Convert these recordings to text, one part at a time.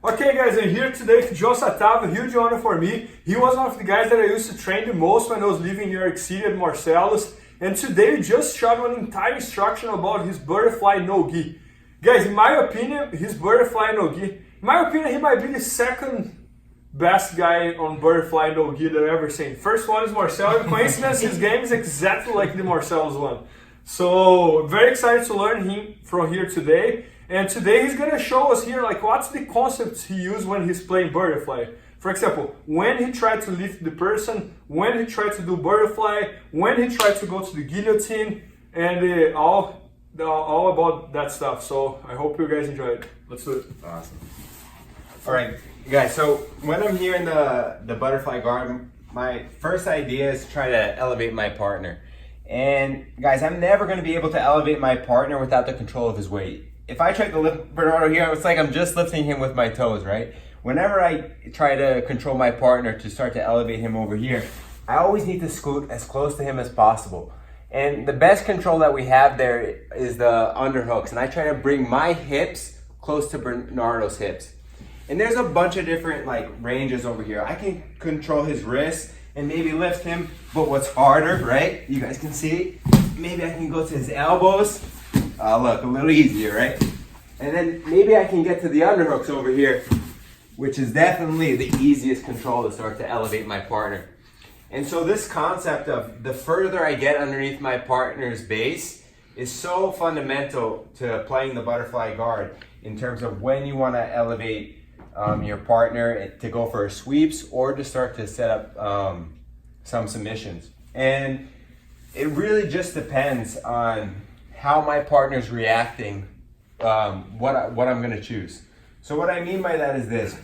Okay guys, I'm here today with Jonathan Satava, huge honor for me. He was one of the guys that I used to train the most when I was living in New York City at Marcelo's. And today we just shot one entire instruction about his butterfly no-gi. Guys, in my opinion, his butterfly no-gi, in my opinion, he might be the second best guy on butterfly no-gi that I've ever seen. First one is Marcelo. Coincidence, his game is exactly like the Marcelo's one. So, very excited to learn him from here today. And today he's gonna show us here like what's the concepts he used when he's playing butterfly. For example, when he tried to lift the person, when he tried to do butterfly, when he tried to go to the guillotine, and all about that stuff. So I hope you guys enjoy it. Let's do it. Awesome. All right, guys, so when I'm here in the butterfly guard, my first idea is to try to elevate my partner. And guys, I'm never gonna be able to elevate my partner without the control of his weight. If I try to lift Bernardo here, it's like I'm just lifting him with my toes, right? Whenever I try to control my partner to start to elevate him over here, I always need to scoot as close to him as possible. And the best control that we have there is the underhooks. And I try to bring my hips close to Bernardo's hips. And there's a bunch of different like ranges over here. I can control his wrists and maybe lift him, but what's harder, right? You guys can see, maybe I can go to his elbows. Look, a little easier, right? And then maybe I can get to the underhooks over here, which is definitely the easiest control to start to elevate my partner. And so this concept of the further I get underneath my partner's base is so fundamental to playing the butterfly guard in terms of when you want to elevate your partner to go for sweeps or to start to set up some submissions. And it really just depends on how my partner's reacting, what I'm gonna choose. So what I mean by that is this.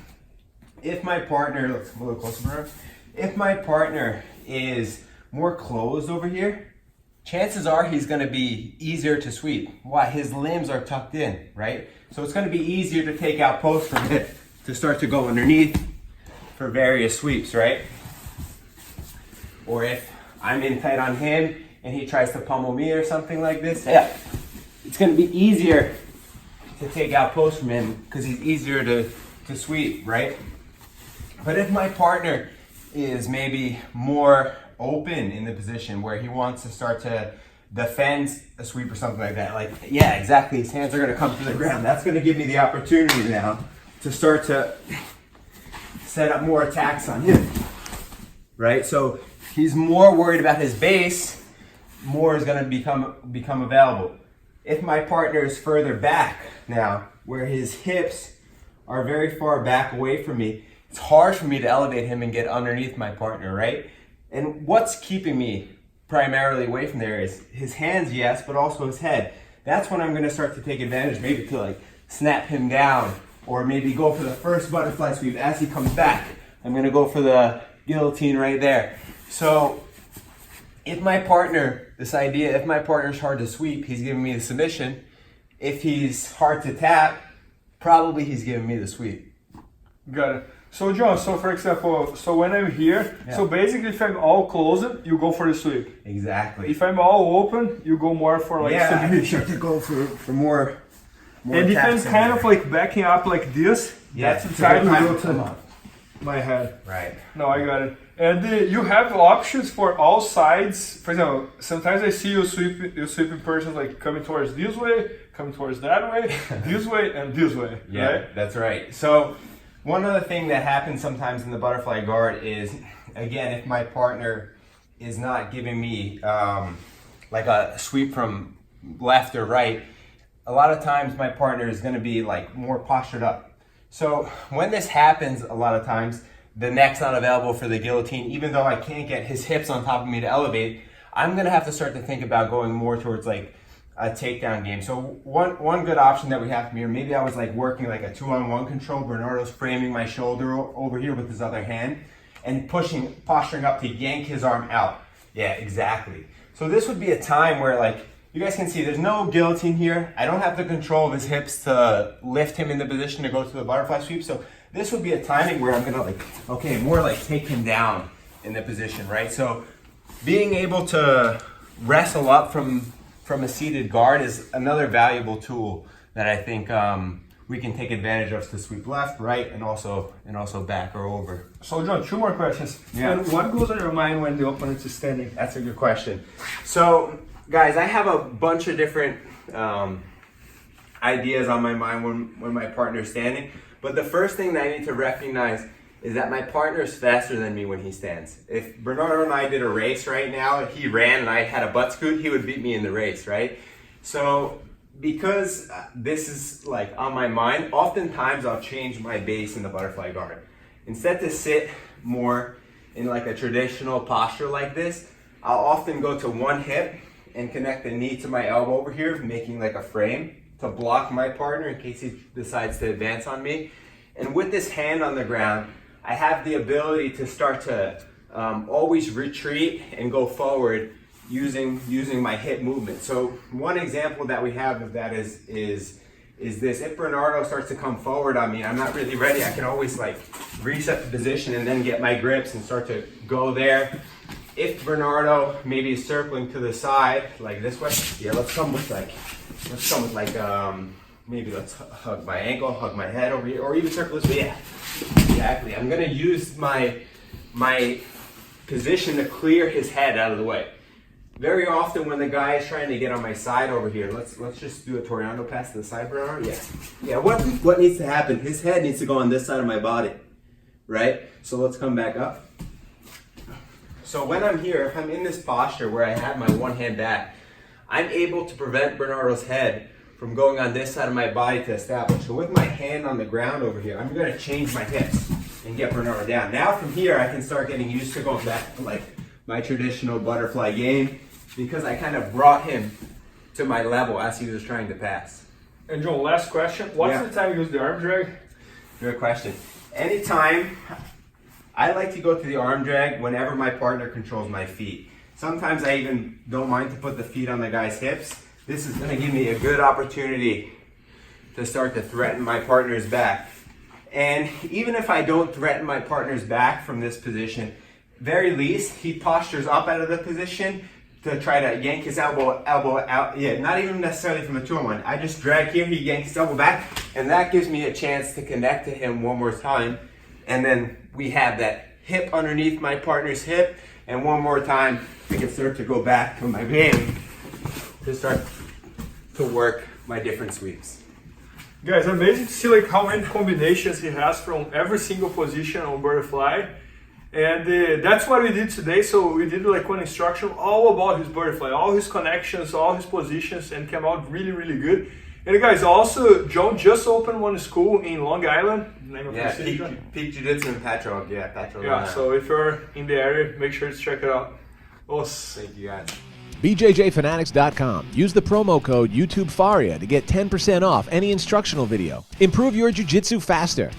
If my partner, let's a little closer, bro. If my partner is more closed over here, chances are he's gonna be easier to sweep. Why? His limbs are tucked in, right? So it's gonna be easier to take out post from it to start to go underneath for various sweeps, right? Or if I'm in tight on him and he tries to pummel me or something like this, yeah, it's gonna be easier to take out post from him because he's easier to sweep, right? But if my partner is maybe more open in the position where he wants to start to defend a sweep or something like that, like, yeah, exactly, his hands are gonna come to the ground. That's gonna give me the opportunity now to start to set up more attacks on him, right? So he's more worried about his base, more is gonna become available. If my partner is further back now, where his hips are very far back away from me, it's hard for me to elevate him and get underneath my partner, right? And what's keeping me primarily away from there is his hands, yes, but also his head. That's when I'm gonna start to take advantage, maybe to like snap him down, or maybe go for the first butterfly sweep as he comes back. I'm gonna go for the guillotine right there. So if my partner, if my partner's hard to sweep, he's giving me the submission. If he's hard to tap, probably he's giving me the sweep. Got it. So John, so for example, so when I'm here, yeah. So basically if I'm all closed, you go for the sweep. Exactly. If I'm all open, you go more for like submission. Yeah, to go for more and if I'm kind of like backing up like this, yeah, that's the time to go to my head. Right. No, I got it. And you have options for all sides. For example, sometimes I see you sweeping persons like coming towards this way, coming towards that way, this way, and this way. Yeah, right? That's right. So one other thing that happens sometimes in the butterfly guard is, again, if my partner is not giving me like a sweep from left or right, a lot of times my partner is going to be like more postured up. So when this happens, a lot of times the neck's not available for the guillotine, even though I can't get his hips on top of me to elevate, I'm going to have to start to think about going more towards like a takedown game. So one good option that we have from here, maybe I was like working like a 2-on-1 control. Bernardo's framing my shoulder over here with his other hand and posturing up to yank his arm out. Yeah, exactly. So this would be a time where like, you guys can see there's no guillotine here. I don't have the control of his hips to lift him in the position to go to the butterfly sweep. So this would be a timing where I'm gonna like, okay, more like take him down in the position, right? So being able to wrestle up from a seated guard is another valuable tool that I think we can take advantage of to sweep left, right, and also back or over. So John, 2 more questions. Yeah. And what goes on your mind when the opponent is standing? That's a good question. So, guys, I have a bunch of different ideas on my mind when my partner's standing. But the first thing that I need to recognize is that my partner is faster than me when he stands. If Bernardo and I did a race right now, he ran and I had a butt scoot, he would beat me in the race, right? So because this is like on my mind, oftentimes I'll change my base in the butterfly guard. Instead to sit more in like a traditional posture like this, I'll often go to one hip and connect the knee to my elbow over here, making like a frame to block my partner in case he decides to advance on me. And with this hand on the ground, I have the ability to start to always retreat and go forward using my hip movement. So one example that we have of that is this. If Bernardo starts to come forward on me, I'm not really ready, I can always like reset the position and then get my grips and start to go there. If Bernardo maybe is circling to the side like this way, yeah, let's come with like maybe let's hug my ankle, hug my head over here, or even circle this way. Yeah, exactly. I'm gonna use my position to clear his head out of the way. Very often when the guy is trying to get on my side over here, let's just do a Toriano pass to the side, Bernardo. Yeah. What needs to happen? His head needs to go on this side of my body, right? So let's come back up. So when I'm here, if I'm in this posture where I have my one hand back, I'm able to prevent Bernardo's head from going on this side of my body to establish. So with my hand on the ground over here, I'm gonna change my hips and get Bernardo down. Now from here, I can start getting used to going back to like my traditional butterfly game because I kind of brought him to my level as he was trying to pass. And John, last question. What's the time you use the arm drag? Good question. Anytime, I like to go to the arm drag whenever my partner controls my feet. Sometimes I even don't mind to put the feet on the guy's hips. This is gonna give me a good opportunity to start to threaten my partner's back. And even if I don't threaten my partner's back from this position, very least, he postures up out of the position to try to yank his elbow out. Yeah, not even necessarily from a 2-on-1. I just drag here, he yanks his elbow back, and that gives me a chance to connect to him one more time. And then we have that hip underneath my partner's hip, and one more time, I can start to go back to my game to start to work my different sweeps. Guys, amazing to see like how many combinations he has from every single position on butterfly. And that's what we did today. So we did like one instruction all about his butterfly, all his connections, all his positions, and came out really, really good. And guys, also, John just opened one school in Long Island. Name of the city, Peak Jiu-Jitsu in Patchogue. Yeah, so if you're in the area, make sure to check it out. Thank you guys. BJJFanatics.com. Use the promo code YouTubeFaria to get 10% off any instructional video. Improve your jiu-jitsu faster.